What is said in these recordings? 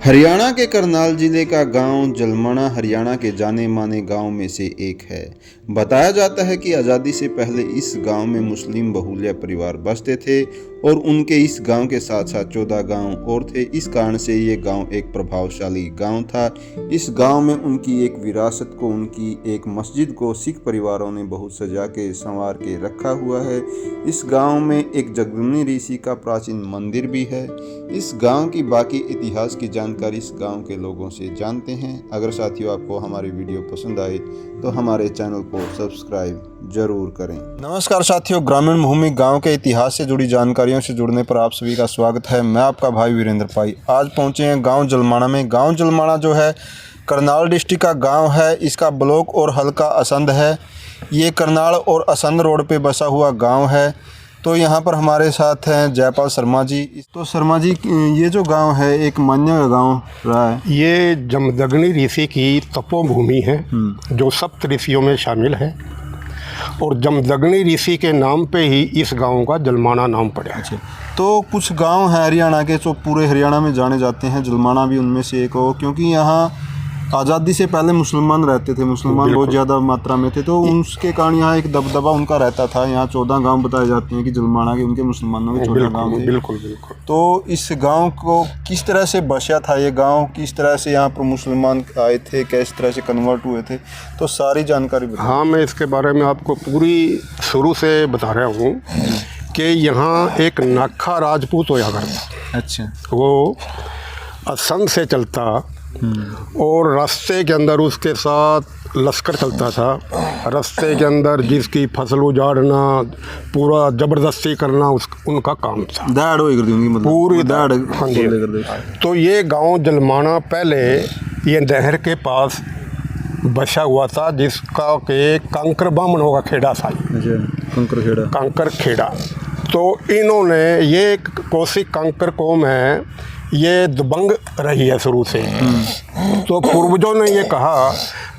हरियाणा के करनाल जिले का गांव जलमाना हरियाणा के जाने माने गांव में से एक है। बताया जाता है कि आज़ादी से पहले इस गांव में मुस्लिम बहुल्य परिवार बसते थे और उनके इस गांव के साथ साथ 14 गांव और थे। इस कारण से ये गांव एक प्रभावशाली गांव था। इस गांव में उनकी एक विरासत को, उनकी एक मस्जिद को सिख परिवारों ने बहुत सजा के संवार के रखा हुआ है। इस गांव में एक जगदम्नी ऋषि का प्राचीन मंदिर भी है। इस गांव की बाकी इतिहास की जानकारी इस गांव के लोगों से जानते हैं। अगर साथियों आपको हमारी वीडियो पसंद आए तो हमारे चैनल को सब्सक्राइब जरूर करें। नमस्कार साथियों, ग्रामीण भूमि गांव के इतिहास से जुड़ी जानकारियों से जुड़ने पर आप सभी का स्वागत है। मैं आपका भाई वीरेंद्र पाई आज पहुंचे हैं गांव जलमाना में। गांव जलमाना जो है करनाल डिस्ट्रिक्ट का गांव है। इसका ब्लॉक और हल्का असंध है। ये करनाल और असंध रोड पे बसा हुआ गांव है। तो यहाँ पर हमारे साथ हैं जयपाल शर्मा जी। तो शर्मा जी, ये जो गांव है एक मान्य गांव रहा है। ये जमदग्नि ऋषि की तपोभूमि है जो सप्त ऋषियों में शामिल है और जमदग्नि ऋषि के नाम पे ही इस गांव का जलमाना नाम पड़ा है। तो कुछ गांव हैं हरियाणा के जो पूरे हरियाणा में जाने जाते हैं, जलमाना भी उनमें से एक हो, क्योंकि यहाँ आज़ादी से पहले मुसलमान रहते थे। मुसलमान बहुत ज़्यादा मात्रा में थे, तो उसके कारण यहाँ एक दबदबा उनका रहता था। यहाँ 14 गांव बताए जाते हैं कि जलमाना के उनके मुसलमानों के 14 गांव थे। बिल्कुल बिल्कुल। तो इस गांव को किस तरह से बसा था ये गांव, किस तरह से यहाँ पर मुसलमान आए थे, किस तरह से कन्वर्ट हुए थे, तो सारी जानकारी बताइए। हाँ, मैं इसके बारे में आपको पूरी शुरू से बता रहा हूँ कि यहाँ एक नाखा राजपूत होया करता। अच्छा। वो असंध से चलता और रास्ते के अंदर उसके साथ लश्कर चलता था। रास्ते के अंदर जिसकी फसल उजाड़ना, पूरा ज़बरदस्ती करना उनका काम था। दाड़ हुई कर दी उनकी, मतलब पूरी दाड़। हाँ जी। तो ये गांव जलमाना पहले ये नहर के पास बसा हुआ था, जिसका के कांकर बामनों का खेड़ा था। कांकर खेड़ा। तो इन्होंने, ये कोसी कांकर कौम है, ये दबंग रही है शुरू से। तो पूर्वजों ने ये कहा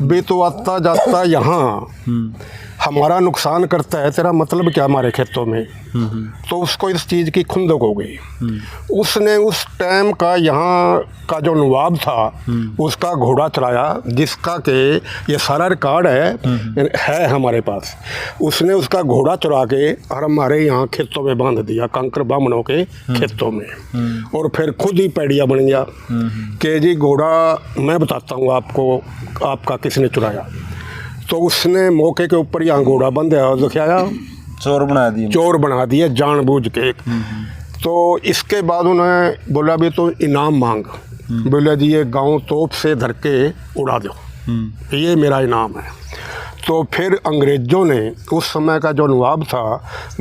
भी तो आता जाता यहाँ हमारा नुकसान करता है, तेरा मतलब क्या हमारे खेतों में। तो उसको इस चीज़ की खुंदक हो गई। उसने उस टाइम का यहाँ का जो नवाब था उसका घोड़ा चलाया, जिसका के ये सारा रिकॉर्ड है हमारे पास। उसने उसका घोड़ा चुरा के और हमारे यहाँ खेतों में बांध दिया, कांकर बामनों के खेतों में। और फिर खुद ही पैड़िया बन गया कि जी घोड़ा मैं बताता हूँ आपको, आपका किसने चुराया। तो उसने मौके के ऊपर यहाँ घोड़ा बंधा और दिखाया, चोर बना दिए जानबूझ के। तो इसके बाद उन्हें बोला भी तो इनाम मांग। बोला जी ये गांव तोप से धर के उड़ा दो, ये मेरा इनाम है। तो फिर अंग्रेज़ों ने, उस समय का जो नवाब था,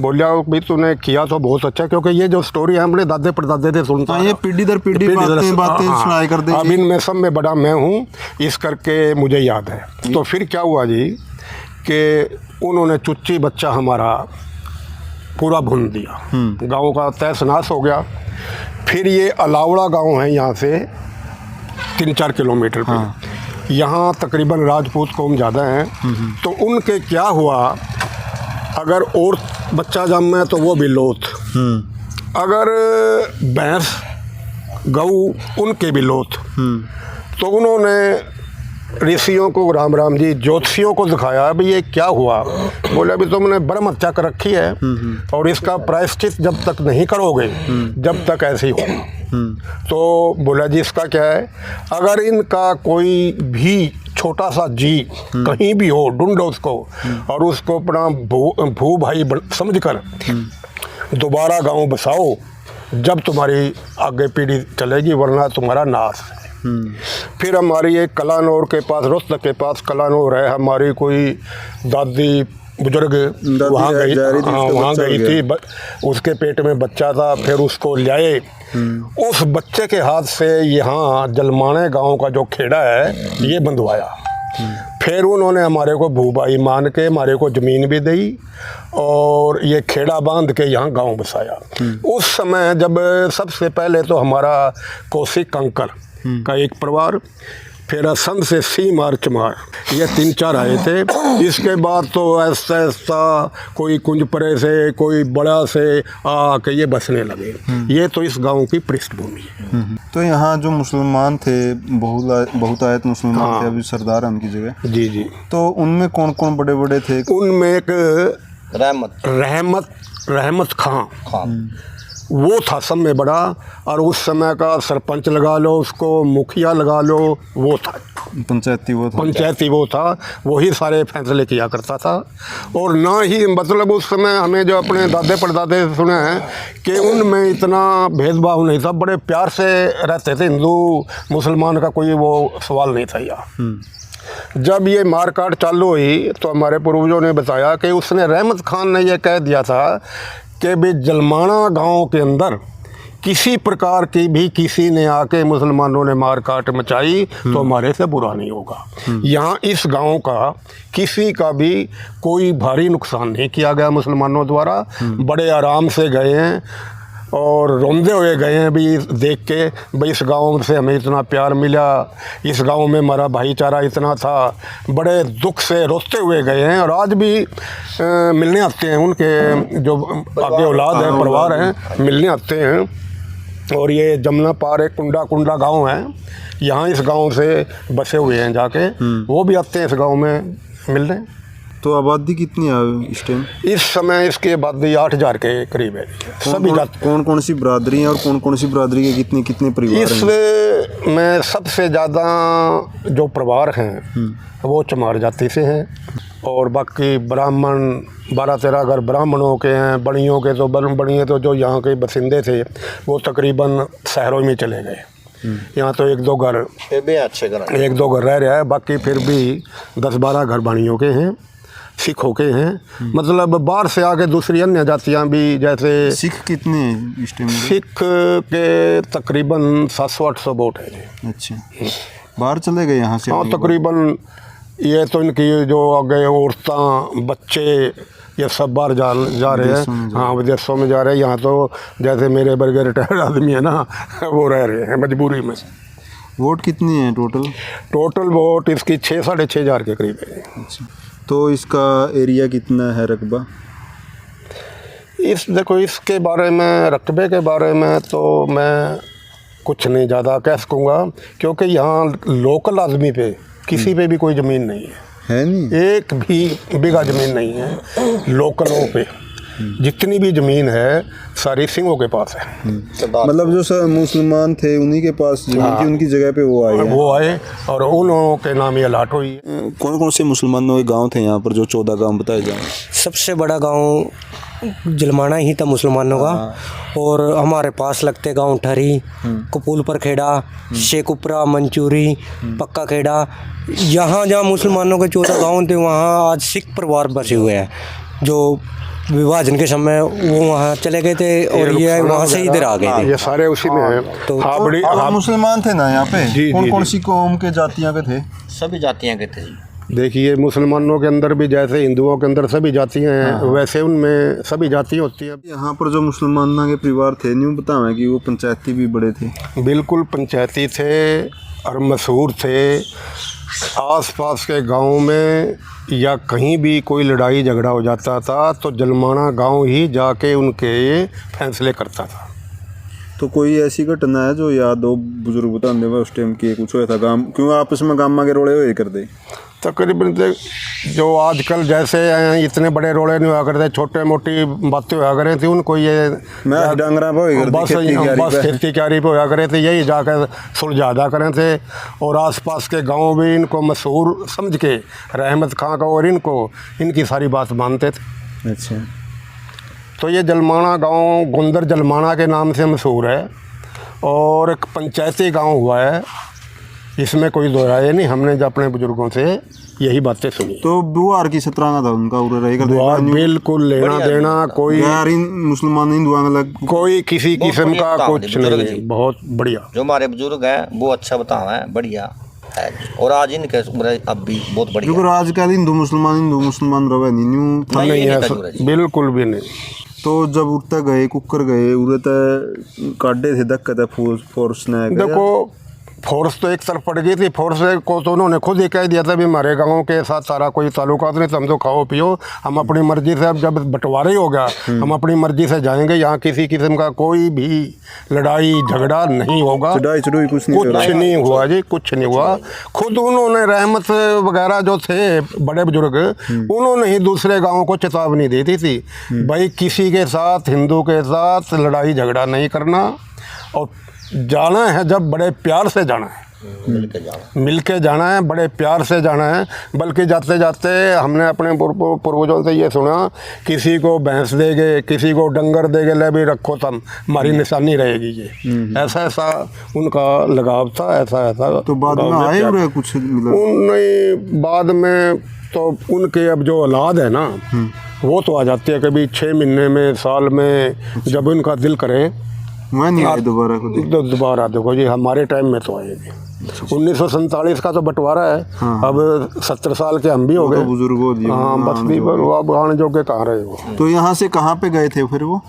बोला भी तूने किया तो बहुत अच्छा, क्योंकि ये जो स्टोरी है हमने दादे परदादे से सुनता है, ये पीढ़ी दर पीढ़ी बातें सुनाई कर दे। अब इनमें सब में बड़ा मैं हूँ, इस करके मुझे याद है। तो फिर क्या हुआ जी कि उन्होंने चुच्ची बच्चा हमारा पूरा भून दिया, गांव का तहस नहस हो गया। फिर ये अलावड़ा गांव है यहाँ से 3-4 किलोमीटर पे। यहाँ तकरीबन राजपूत कौम ज़्यादा हैं। तो उनके क्या हुआ, अगर और बच्चा जन्मे तो वो भी लोथ, अगर भैंस गऊ उनके भी लोथ। तो उन्होंने ऋषियों को, राम राम जी, ज्योतिषियों को दिखाया अभी ये क्या हुआ। बोले अभी तुमने ब्रह्म हत्या कर रखी है और इसका प्रायश्चित जब तक नहीं करोगे जब तक ऐसे ही होगा। तो बोला जी इसका क्या है, अगर इनका कोई भी छोटा सा जी कहीं भी हो, ढूंढो उसको और उसको अपना भू भाई समझकर दोबारा गांव बसाओ, जब तुम्हारी आगे पीढ़ी चलेगी, वरना तुम्हारा नाश। फिर हमारी एक कलानौर के पास, रोहतक के पास कलानौर है, हमारी कोई दादी बुजुर्ग वहाँ गई, वहाँ गई थी। उसके पेट में बच्चा था, फिर उसको लाए। उस बच्चे के हाथ से यहाँ जलमाने गांव का जो खेड़ा है ये बंधवाया। फिर उन्होंने हमारे को भूभाई मान के हमारे को ज़मीन भी दी और ये खेड़ा बांध के यहाँ गांव बसाया। उस समय जब सबसे पहले तो हमारा कोसी कंकर का एक परिवार, फिर असम से सी मार चमार, ये 3-4 आए थे। इसके बाद तो ऐसा ऐसा कोई कुंजपरे से, कोई बड़ा से आके ये बसने लगे। ये तो इस गांव की पृष्ठभूमि है। तो यहाँ जो मुसलमान थे, बहुतायत मुसलमान थे, अभी सरदार है उनकी जगह। जी जी। तो उनमें कौन कौन बड़े बड़े थे? उनमें एक रहमत खां, वो था सब में बड़ा, और उस समय का सरपंच लगा लो, उसको मुखिया लगा लो, वो था पंचायती वो था, वही सारे फैसले किया करता था। और ना ही मतलब उस समय हमें जो अपने दादे परदादे सुने हैं कि उनमें इतना भेदभाव नहीं था, बड़े प्यार से रहते थे। हिंदू मुसलमान का कोई वो सवाल नहीं था यहाँ। जब ये मारकाट चालू हुई तो हमारे पूर्वजों ने बताया कि उसने रहमत खान ने यह कह दिया था कि भाई जलमाना गांव के अंदर किसी प्रकार की भी किसी ने आके मुसलमानों ने मार काट मचाई तो हमारे से बुरा नहीं होगा। यहाँ इस गांव का किसी का भी कोई भारी नुकसान नहीं किया गया मुसलमानों द्वारा। बड़े आराम से गए हैं और रोंदे हुए गए हैं भी देख के, भाई इस गांव से हमें इतना प्यार मिला, इस गांव में हमारा भाईचारा इतना था। बड़े दुख से रोते हुए गए हैं और आज भी मिलने आते हैं, उनके जो आगे औलाद है, परिवार हैं, मिलने आते हैं। और ये जमुना पार एक कुंडा गांव है, यहाँ इस गांव से बसे हुए हैं जाके, वो भी आते हैं इस गांव में मिलने। तो आबादी कितनी है इस टाइम? इस समय इसकी आबादी 8000 के करीब है। सभी कौन कौन सी बरादरी है और कौन कौन सी बरादरी के कितने कितने परिवार हैं? इसमें सबसे ज़्यादा जो परिवार हैं वो चमार जाति से हैं, और बाकी ब्राह्मण 12-13 घर ब्राह्मणों के हैं। बड़ियों के तो बड़िए तो जो यहाँ के बसिंदे थे वो तकरीबन शहरों में चले गए। यहाँ तो 1-2 घर, अच्छे घर, 1-2 घर रह रहा है, बाकी फिर भी 10-12 घर बाणियों के हैं, सिखों के हैं। मतलब बाहर से आके दूसरी अन्य जातियाँ भी, जैसे सिख कितने इस टाइम? सिख के तकरीबन 700-800 वोट है। अच्छा, बाहर चले गए यहाँ से? हाँ, तकरीबन ये तो इनकी जो आगे औरतें बच्चे ये सब बाहर जा रहे हैं। हाँ, विदेशों में जा रहे हैं। यहाँ तो जैसे मेरे वर्गे रिटायर्ड आदमी है ना, वो रह रहे हैं मजबूरी में। वोट कितनी है टोटल वोट इसकी 6-6.5 हज़ार के करीब है। अच्छा, तो इसका एरिया कितना है, रकबा? देखो, इसके बारे में, रकबे के बारे में तो मैं कुछ नहीं ज़्यादा कह सकूँगा, क्योंकि यहाँ लोकल आदमी पे किसी पे भी कोई ज़मीन नहीं है नहीं? एक भी बिघा ज़मीन नहीं है। लोकलों पे जितनी भी ज़मीन है सारी सिंहों के पास है। मतलब जो मुसलमान थे उन्हीं के पास ज़मीन थी, उनकी जगह पे वो आए और उन्हों के नाम ये अलाट हुई। कौन कौन से मुसलमानों के गांव थे यहाँ पर, जो 14 गांव बताए जाएँ? सबसे बड़ा गांव जलमाना ही था मुसलमानों का। और हमारे पास लगते गांव ठरी, कपूल पर खेड़ा, शेखुपरा, मंचूरी, पक्का खेड़ा। यहाँ जहाँ मुसलमानों के 14 गांव थे वहाँ आज सिख परिवार बसे हुए हैं, जो विभाजन के समय वो वहाँ चले गए थे और ये वहाँ से इधर आ गए थे। ये सारे उसी में हैं। तो मुसलमान थे ना यहाँ पे? कौन कौन सी कौम के जातियाँ के थे? सभी जातियाँ के थे। देखिए, मुसलमानों के अंदर भी जैसे हिंदुओं के अंदर सभी जातियाँ हैं, वैसे उनमें सभी जातियाँ होती हैं। यहाँ पर जो मुसलमानों के परिवार थे, न्यू बताएं कि वो पंचायती भी बड़े थे? बिल्कुल पंचायती थे और मशहूर थे। आसपास के गांव में या कहीं भी कोई लड़ाई झगड़ा हो जाता था तो जलमाना गांव ही जाके उनके फैसले करता था। तो कोई ऐसी घटना है जो याद हो, बुजुर्ग बताते हुए उस टाइम की कुछ हुआ था गांव, क्यों आपस में गामा के रोड़े हुए कर दे? तकरीबन जो आजकल जैसे इतने बड़े रोड़े नहीं हुआ करते, छोटे मोटी बातें हुआ करे थी उनको, ये डांगरा बस खेती क्यारी पे हुआ करे थे, यही जाकर सुलझा करें थे। और आसपास के गांव भी इनको मशहूर समझ के रहमत खां का और इनको इनकी सारी बात मानते थे। अच्छा, तो ये जलमाना गांव गुंदर जलमाना के नाम से मशहूर है और एक पंचायती गांव हुआ है, इसमें कोई दो राय नहीं। हमने जो अपने बुजुर्गों से यही बातें सुनी। तो दुआर की सतराना था उनका उरे रहेगा? दुआर बिल्कुल लेना देना कोई मुसलमान हिंदुओं अलग कोई किसी किस्म का कुछ नहीं। बहुत बढ़िया, जो हमारे बुजुर्ग हैं वो अच्छा बतावा है, बढ़िया है। और आज इनके अब भी बहुत बढ़िया, क्योंकि आजकल हिंदू मुसलमान रवे नहीं है, बिल्कुल भी नहीं। तो जब उड़ते गए कुकर गए उड़े काटे थे धक्के थे फोर्स ने? देखो, फोर्स तो एक तरफ पड़ गई थी। फोर्स को तो उन्होंने खुद ही कह दिया था भी हमारे गाँव के साथ सारा कोई ताल्लुकात नहीं, तुम तो खाओ पियो, हम अपनी मर्जी से, अब जब बंटवारा ही हो गया हम अपनी मर्जी से जाएंगे, यहाँ किसी किस्म का कोई भी लड़ाई झगड़ा नहीं होगा। चढ़ाई कुछ नहीं हुआ जी, कुछ नहीं हुआ। खुद उन्होंने रहमत वगैरह जो थे बड़े बुजुर्ग, उन्होंने ही दूसरे गाँव को चेतावनी दी थी भाई किसी के साथ, हिंदू के साथ लड़ाई झगड़ा नहीं करना, और जाना है जब बड़े प्यार से जाना है, मिल के जाना है, बड़े प्यार से जाना है। बल्कि जाते जाते हमने अपने पूर्वजों से ये सुना, किसी को भैंस देगे, किसी को डंगर देगे, ले भी रखो तुम, हमारी निशानी रहेगी ये। ऐसा ऐसा उनका लगाव था, ऐसा ऐसा। तो बाद में आए हुए कुछ उन बाद में तो उनके अब जो औलाद है ना, वो तो आ जाती है कभी 6 महीने में, साल में, जब उनका दिल करे। मैं नहीं आए दोबारा दोबारा देखो जी, हमारे टाइम में तो आएगी। 1947 का तो बंटवारा है। अब 70 साल के हम भी हो गए, बुजुर्ग हो दिए। हाँ, बस भी अब आने जो के कहाँ रहे हो। तो यहाँ से कहाँ पे गए थे फिर वो?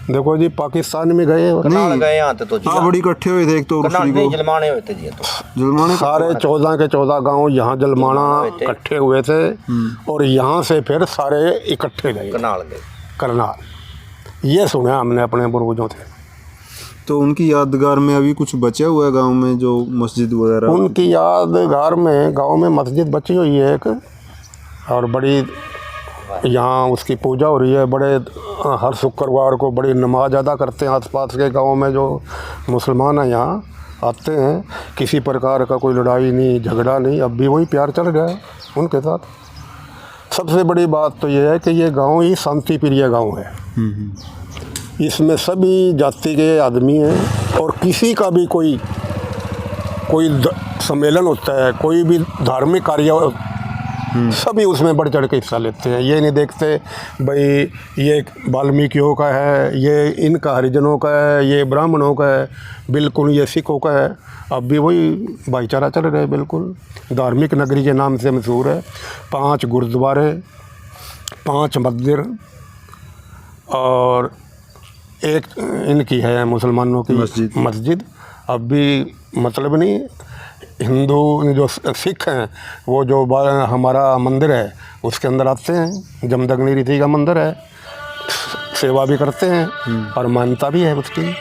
देखो जी, पाकिस्तान में गए, नहीं गए यहाँ तो बड़ी इकट्ठे हुए थे। एक तो जलमाने हुए थे जी, तो जलमाने सारे 14 के 14 गांव यहाँ जलमाना इकट्ठे हुए थे, और यहाँ से फिर सारे इकट्ठे गए करनाल। ये सुना हमने अपने पूर्वजों से। तो उनकी यादगार में अभी कुछ बचा हुआ है गांव में, जो मस्जिद वगैरह? उनकी यादगार में गांव में मस्जिद बची हुई है एक, और बड़ी यहाँ उसकी पूजा हो रही है। बड़े हर शुक्रवार को बड़ी नमाज अदा करते हैं। आसपास के गांव में जो मुसलमान हैं यहाँ आते हैं, किसी प्रकार का कोई लड़ाई नहीं, झगड़ा नहीं, अब भी वही प्यार चल रहा है उनके साथ। सबसे बड़ी बात तो ये है कि ये गांव ही शांति प्रिय गाँव है। इसमें सभी जाति के आदमी हैं, और किसी का भी कोई सम्मेलन होता है, कोई भी धार्मिक कार्य, सभी उसमें बढ़ चढ़ के हिस्सा लेते हैं। ये नहीं देखते भाई ये वाल्मीकियों का है, ये इनका हरिजनों का है, ये ब्राह्मणों का है, बिल्कुल ये सिखों का है। अब भी वही भाईचारा चल रहा है बिल्कुल। धार्मिक नगरी के नाम से मशहूर है। 5 गुरुद्वारे, 5 मंदिर, और एक इनकी है मुसलमानों की मस्जिद। अब भी मतलब नहीं, हिंदू जो सिख हैं वो जो हमारा मंदिर है उसके अंदर आते हैं। जमदग्नि ऋषि का मंदिर है, सेवा भी करते हैं और मान्यता भी है उसकी।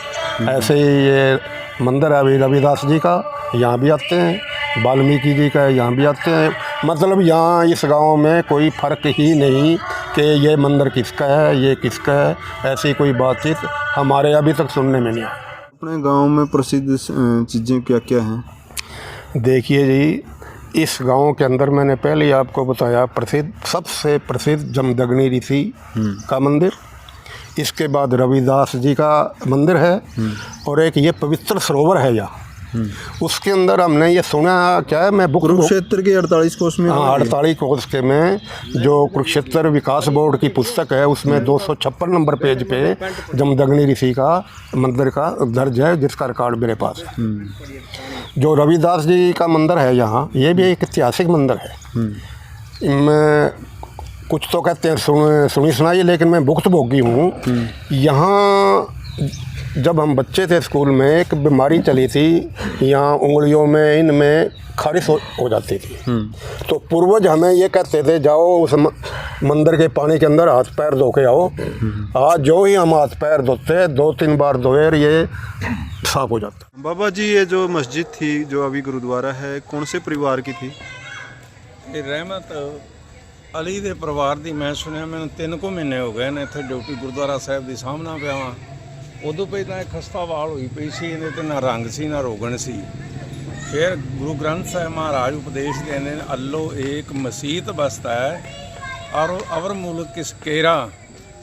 ऐसे ही ये मंदिर है अभी रविदास जी का, यहाँ भी आते हैं। वाल्मीकि जी का यहाँ भी आते हैं। मतलब यहाँ इस गांव में कोई फ़र्क ही नहीं कि ये मंदिर किसका है, ये किसका है। ऐसी कोई बातचीत हमारे अभी तक सुनने में नहीं आई। अपने गांव में प्रसिद्ध चीज़ें क्या क्या हैं? देखिए जी, इस गांव के अंदर मैंने पहले ही आपको बताया, सबसे प्रसिद्ध जमदग्नि ऋषि का मंदिर, इसके बाद रविदास जी का मंदिर है, और एक ये पवित्र सरोवर है यहाँ। उसके अंदर हमने ये सुना क्या है, मैं कुरुक्षेत्र के 48 कोष में, हाँ 48 कोष के में जो कुरुक्षेत्र विकास बोर्ड की पुस्तक है उसमें 256 नंबर पेज पे जमदग्नि ऋषि का मंदिर का दर्ज है, जिसका रिकॉर्ड मेरे पास है। जो रविदास जी का मंदिर है यहाँ, ये भी एक ऐतिहासिक मंदिर है। मैं कुछ तो कहते हैं सुनी सुनाई, लेकिन मैं भुक्त भोगी हूँ। यहाँ जब हम बच्चे थे स्कूल में, एक बीमारी चली थी यहाँ, उंगलियों में इनमें खारिश हो जाती थी। तो पूर्वज हमें ये कहते थे, जाओ उस मंदिर के पानी के अंदर हाथ पैर धो के आओ। आज जो ही हम हाथ पैर धोते, 2-3 बार धोए, ये साफ हो जाता। बाबा जी, ये जो मस्जिद थी, जो अभी गुरुद्वारा है, कौन से परिवार की थी? ये रहमत अली दे परिवार दी। मैं सुनिया मैंने 3 महीने हो गए ने इत्थे ड्यूटी गुरुद्वारा साहब दी सामना पिया वां। उदों पहला खस्तावाल हुई पई सी, इहदे ते ना रंग सी ना रोगन सी। फिर गुरु ग्रंथ साहब महाराज उपदेश देंदे ने, अल्लो एक मसीत बसता है और अवर मुल्क किस केरा,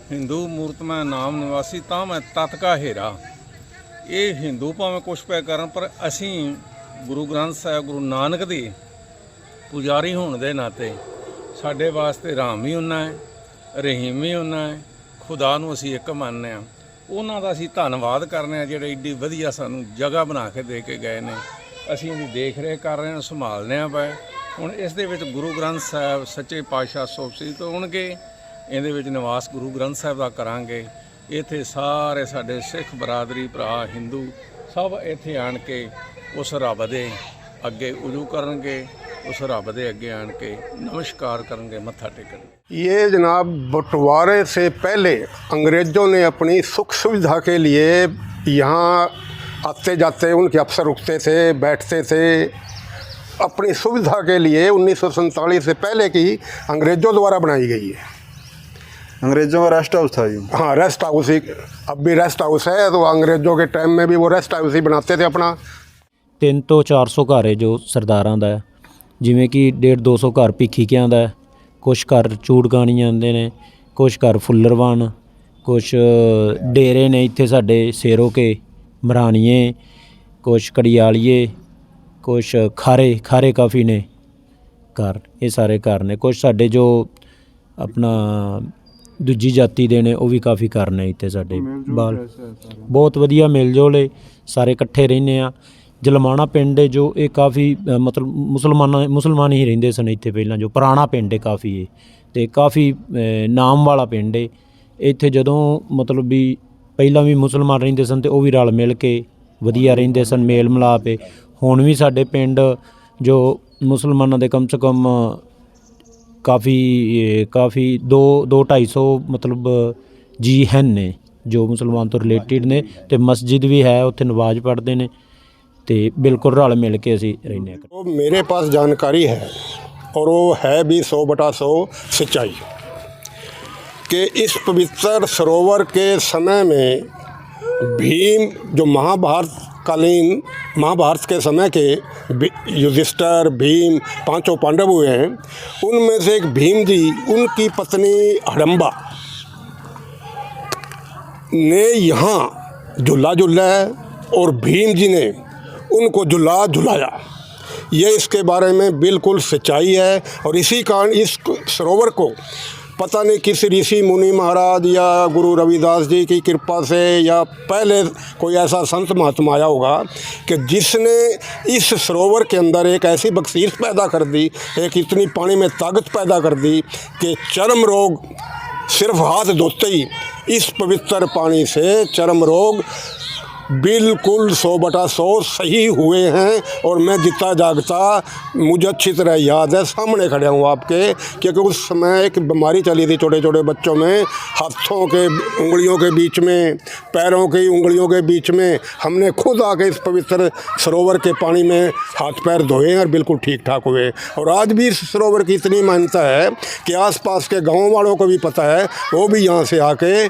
हिंदू मूर्त में नाम निवासी तां मैं तत्का हेरा। ये हिंदू भावें कुछ पे करन, पर असीं गुरु ग्रंथ साहब गुरु नानक दी पुजारी होने दे नाते साडे वास्ते राम ही उन्ना है, रहीम ही उन्ना है, खुदा नूं असीं एक ਮੰਨਦੇ ਹਾਂ। ਉਹਨਾਂ ਦਾ ਅਸੀਂ ਧੰਨਵਾਦ ਕਰਨੇ ਆ ਜਿਹੜੇ ਏਡੀ ਵਧੀਆ ਸਾਨੂੰ ਜਗ੍ਹਾ ਬਣਾ ਕੇ ਦੇ ਕੇ ਗਏ ਨੇ। ਅਸੀਂ ਇਹਦੀ ਦੇਖ ਰੇਖ ਕਰ ਰਹੇ ਹਾਂ, ਸੰਭਾਲਦੇ ਹਾਂ ਪਏ। ਹੁਣ ਇਸ ਦੇ ਵਿੱਚ ਗੁਰੂ ਗ੍ਰੰਥ ਸਾਹਿਬ ਸੱਚੇ ਪਾਤਸ਼ਾਹ ਸੋਭਸੀਤ ਹੋਣਗੇ, ਇਹਦੇ ਵਿੱਚ ਨਿਵਾਸ ਗੁਰੂ ਗ੍ਰੰਥ ਸਾਹਿਬ ਦਾ ਕਰਾਂਗੇ। ਇੱਥੇ ਸਾਰੇ ਸਾਡੇ ਸਿੱਖ ਬਰਾਦਰੀ ਭਰਾ, ਹਿੰਦੂ ਸਭ ਇੱਥੇ ਆਣ ਕੇ उस रब दे अगे उजू करनगे, उस रब दे अगे आन के नमस्कार करनगे, मत्था टेकनगे। ये जनाब बंटवारे से पहले अंग्रेज़ों ने अपनी सुख सुविधा के लिए यहाँ आते जाते उनके अफसर रुकते थे, बैठते थे। अपनी सुविधा के लिए 1947 से पहले की अंग्रेज़ों द्वारा बनाई गई है। अंग्रेजों का रेस्ट हाउस था ये। हाँ, रेस्ट हाउस ही, अब भी रेस्ट हाउस है। तो अंग्रेज़ों के टाइम में भी वो रेस्ट हाउस ही बनाते थे अपना। 300 ਤੋਂ 400 ਘਰ ਹੈ ਜੋ ਸਰਦਾਰਾਂ ਦਾ ਹੈ, ਜਿਵੇਂ ਕਿ 150-200 ਘਰ ਭਿੱਖੀਕਿਆਂ ਦਾ ਹੈ, ਕੁਛ ਘਰ ਚੂੜਗਾਣੀ ਆਉਂਦੇ ਨੇ, ਕੁਛ ਘਰ ਫੁੱਲਰਵਾਨ, ਕੁਛ ਡੇਰੇ ਨੇ ਇੱਥੇ ਸਾਡੇ ਸੇਰੋਕੇ ਮਰਾਣੀਏ, ਕੁਛ ਕੜਿਆਲੀਏ, ਕੁਛ ਖਾਰੇ ਕਾਫੀ ਨੇ ਘਰ। ਇਹ ਸਾਰੇ ਘਰ ਨੇ। ਕੁਛ ਸਾਡੇ ਜੋ ਆਪਣਾ ਦੂਜੀ ਜਾਤੀ ਦੇ ਨੇ ਉਹ ਵੀ ਕਾਫੀ ਘਰ ਨੇ ਇੱਥੇ ਸਾਡੇ। ਬਾਲ ਬਹੁਤ ਵਧੀਆ ਮਿਲ ਜੋਲ ਏ, ਸਾਰੇ ਇਕੱਠੇ ਰਹਿੰਦੇ ਆ। ਜਲਮਾਣਾ ਪਿੰਡ ਹੈ ਜੋ ਇਹ ਕਾਫੀ ਮਤਲਬ ਮੁਸਲਮਾਨ ਹੀ ਰਹਿੰਦੇ ਸਨ ਇੱਥੇ ਪਹਿਲਾਂ, ਜੋ ਪੁਰਾਣਾ ਪਿੰਡ ਹੈ ਕਾਫੀ ਇਹ, ਅਤੇ ਕਾਫੀ ਨਾਮ ਵਾਲਾ ਪਿੰਡ ਹੈ ਇੱਥੇ। ਜਦੋਂ ਮਤਲਬ ਵੀ ਪਹਿਲਾਂ ਵੀ ਮੁਸਲਮਾਨ ਰਹਿੰਦੇ ਸਨ ਅਤੇ ਉਹ ਵੀ ਰਲ ਮਿਲ ਕੇ ਵਧੀਆ ਰਹਿੰਦੇ ਸਨ, ਮੇਲ ਮਿਲਾਪ ਹੈ। ਹੁਣ ਵੀ ਸਾਡੇ ਪਿੰਡ ਜੋ ਮੁਸਲਮਾਨਾਂ ਦੇ ਕਮ ਸੇ ਕਮ ਕਾਫੀ 200-250 ਮਤਲਬ ਜੀ ਹਨ ਨੇ ਜੋ ਮੁਸਲਮਾਨ ਤੋਂ ਰਿਲੇਟਿਡ ਨੇ, ਅਤੇ ਮਸਜਿਦ ਵੀ ਹੈ, ਉੱਥੇ ਨਮਾਜ਼ ਪੜ੍ਹਦੇ ਨੇ, ਤੇ ਬਿਲਕੁਲ ਰਲ ਮਿਲ ਕੇ ਅਸੀਂ ਰਹਿੰਦੇ ਹਾਂ। तो मेरे पास जानकारी है और वो है भी 100/100 सच्चाई कि इस पवित्र सरोवर के समय में भीम जो महाभारत के समय के युधिष्ठिर, भीम, 5 पांडव हुए हैं, उनमें से एक भीम जी, उनकी पत्नी हडम्बा ने यहाँ झूला झूला है और भीम जी ने उनको झुलाया। ये इसके बारे में बिल्कुल सच्चाई है। और इसी कारण इस सरोवर को पता नहीं किस ऋषि मुनि महाराज या गुरु रविदास जी की कृपा से या पहले कोई ऐसा संत महात्मा आया होगा कि जिसने इस सरोवर के अंदर एक ऐसी बख्शीश पैदा कर दी, एक इतनी पानी में ताकत पैदा कर दी कि चर्म रोग सिर्फ हाथ धोते ही इस पवित्र पानी से चर्म रोग बिल्कुल 100/100 सही हुए हैं। और मैं जितना जागता मुझे अच्छी तरह याद है, सामने खड़ा हूँ आपके, क्योंकि उस समय एक बीमारी चली थी छोटे छोटे बच्चों में, हाथों के उंगलियों के बीच में, पैरों की उंगलियों के बीच में। हमने खुद आके इस पवित्र सरोवर के पानी में हाथ पैर धोए और बिल्कुल ठीक ठाक हुए। और आज भी इस सरोवर की इतनी मान्यता है कि आसपास के गाँव वालों को भी पता है, वो भी यहाँ से आके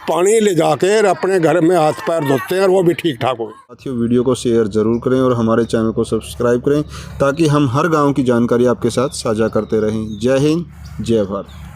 पानी ले जाकर अपने घर में हाथ पैर धोते हैं और वो भी ठीक ठाक हो। साथियों, वीडियो को शेयर ज़रूर करें और हमारे चैनल को सब्सक्राइब करें ताकि हम हर गांव की जानकारी आपके साथ साझा करते रहें। जय हिंद, जय भारत।